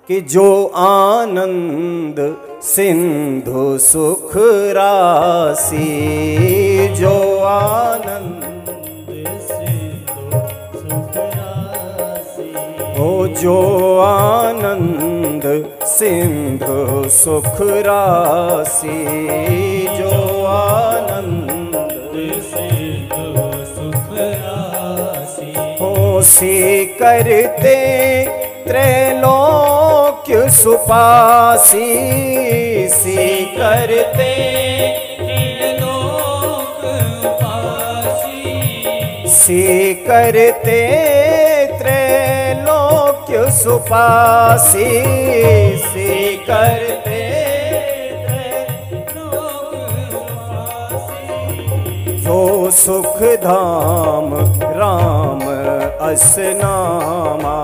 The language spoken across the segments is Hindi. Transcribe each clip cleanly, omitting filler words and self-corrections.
कि जो आनंद सिंधु सुख राशि, जो आनंद सिंधु सुख राशि, हो जो आनंद सिंधु सुख राशि, जो आनंद सिंधु सुख राशि, हो सी करते त्रैलोक्य सुपासी, सी करते त्रैलोक्य सुपासी, सी करते त्रैलोक्य सुपासी, सी करते त्रैलोक्य सुपासी, जो सुख धाम राम असनामा,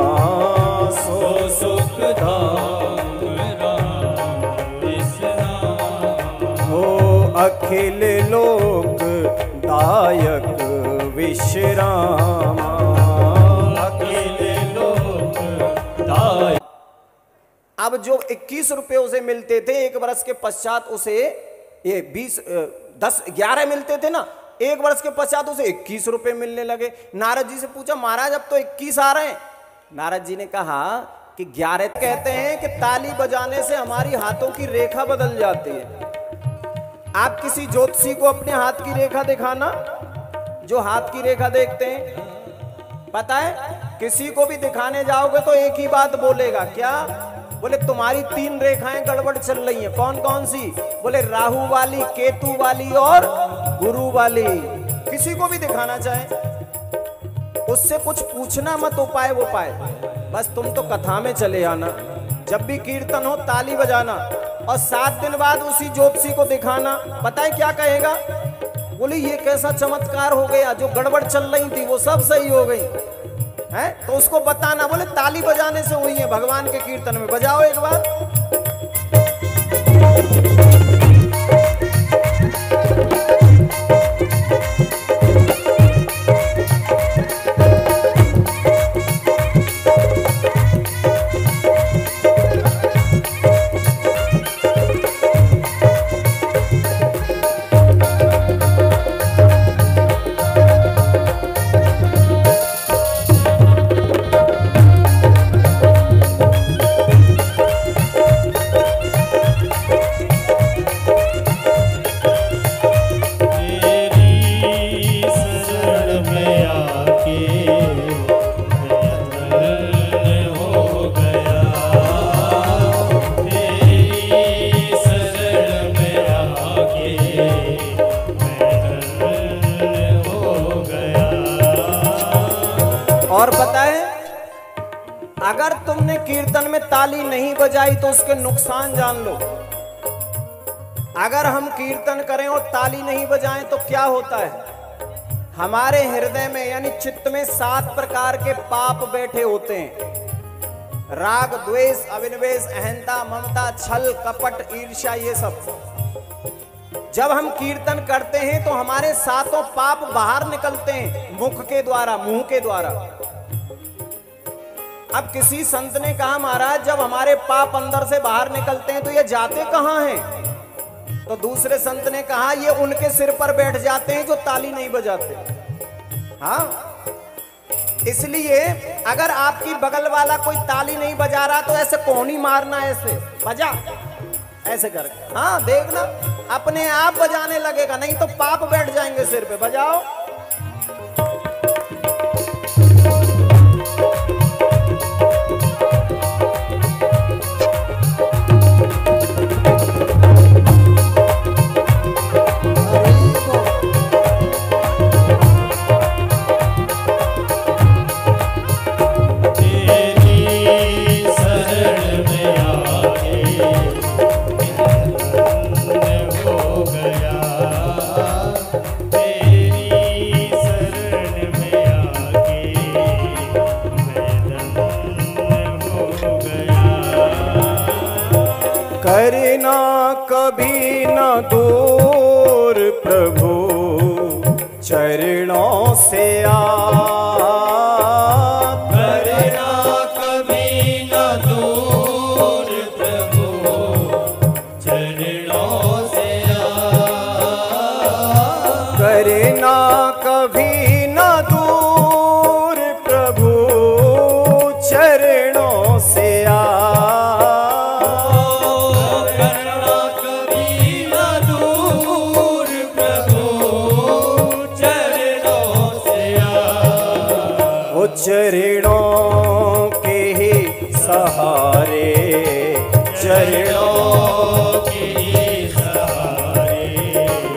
सो सुख धाम राम असनामा, हो अखिल लोक दायक विश्रामा, अखिल लोक दायक। अब जो 21 रुपए उसे मिलते थे, एक वर्ष के पश्चात उसे ये 11 मिलते थे ना, एक वर्ष के पश्चात उसे 21 रुपए मिलने लगे। नारद जी से पूछा, महाराज अब तो 21 आ रहे हैं। नारद जी ने कहा कि 11 कहते हैं कि ताली बजाने से हमारी हाथों की रेखा बदल जाती है। आप किसी ज्योतिषी को अपने हाथ की रेखा दिखाना, जो हाथ की रेखा देखते हैं, पता है किसी को भी दिखाने जाओगे तो एक ही बात बोलेगा, क्या बोले तुम्हारी 3 रेखाएं गड़बड़ चल रही हैं। कौन कौन सी? बोले राहु वाली, केतु वाली और गुरु वाली। किसी को भी दिखाना चाहे उससे कुछ पूछना मत, उपाय वो पाए, बस तुम तो कथा में चले आना। जब भी कीर्तन हो ताली बजाना और 7 दिन बाद उसी ज्योतिषी को दिखाना। पता है क्या कहेगा? बोले ये कैसा चमत्कार हो गया, जो गड़बड़ चल रही थी वो सब सही हो गई है। तो उसको बताना, बोले ताली बजाने से हुई है, भगवान के कीर्तन में बजाओ एक बार। और पता है, अगर तुमने कीर्तन में ताली नहीं बजाई तो उसके नुकसान जान लो। अगर हम कीर्तन करें और ताली नहीं बजाएं तो क्या होता है? हमारे हृदय में यानी चित्त में 7 प्रकार के पाप बैठे होते हैं। राग, द्वेष, अभिनिवेश, अहंता, ममता, छल, कपट, ईर्ष्या, ये सब। जब हम कीर्तन करते हैं तो हमारे 7 पाप बाहर निकलते हैं मुख के द्वारा, मुंह के द्वारा। अब किसी संत ने कहा, महाराज जब हमारे पाप अंदर से बाहर निकलते हैं तो ये जाते कहां हैं? तो दूसरे संत ने कहा, ये उनके सिर पर बैठ जाते हैं जो ताली नहीं बजाते। हाँ, इसलिए अगर आपकी बगल वाला कोई ताली नहीं बजा रहा तो ऐसे कोहनी मारना, ऐसे बजा, ऐसे करके। हाँ, देखना अपने आप बजाने लगेगा, नहीं तो पाप बैठ जाएंगे सिर पे। बजाओ। करना कभी न दूर प्रभु चरणों से आप, करना कभी न दूर सहारे, चरणों के सहारे,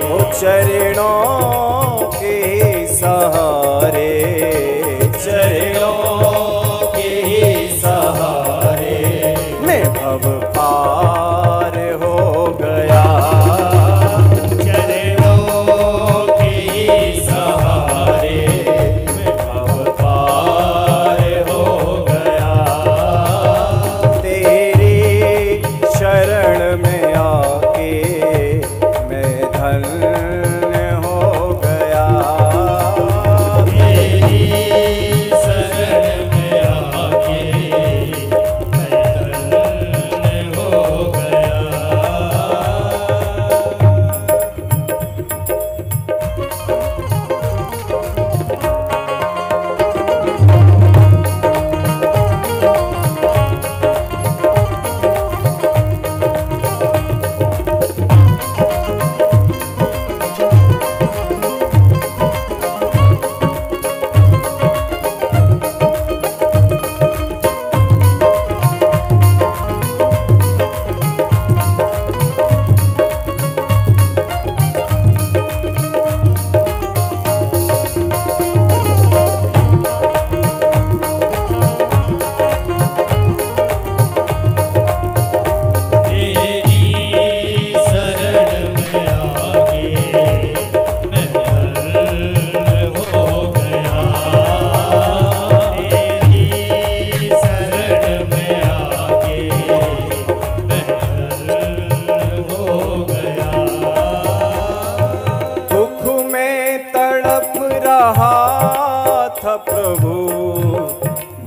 ओ चरणों के सहारे, चरणों के सहारे मैं भव पार हो गया। प्रभु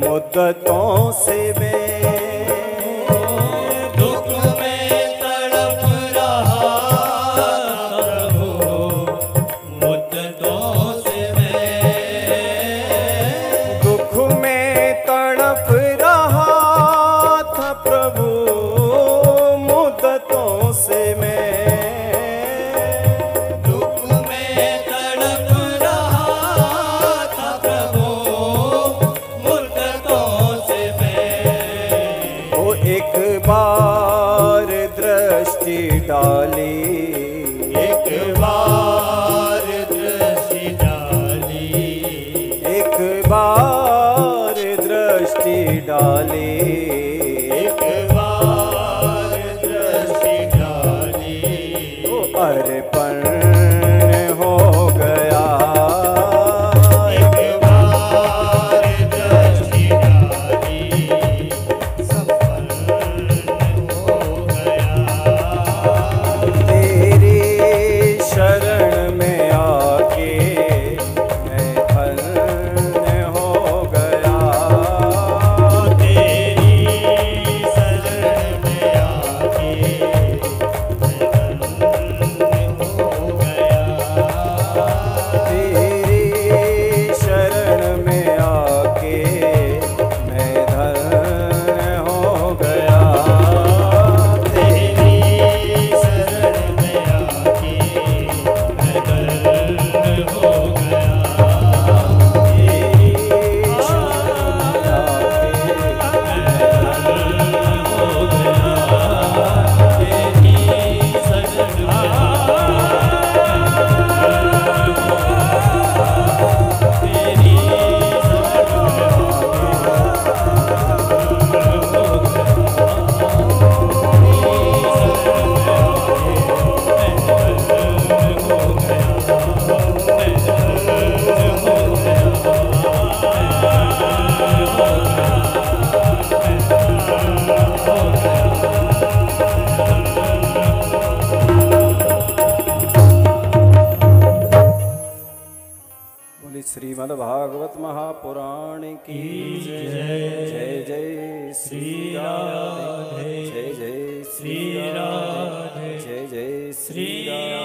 मुद्दतों से मैं दुख में तड़प रहा, प्रभु मुद्दतों से मैं दुख में तड़प रहा था, प्रभु मुद्दतों से मैं बार दृष्टि डाली, एक बार दृष्टि डाली, एक बार दृष्टि डाली, एक बार दृष्टि डाली, तो अर्पण हो गया। श्रीमद् भागवत महापुराण की जय। जय जय श्री राधे, जय जय श्री राधे, जय जय श्री राधे।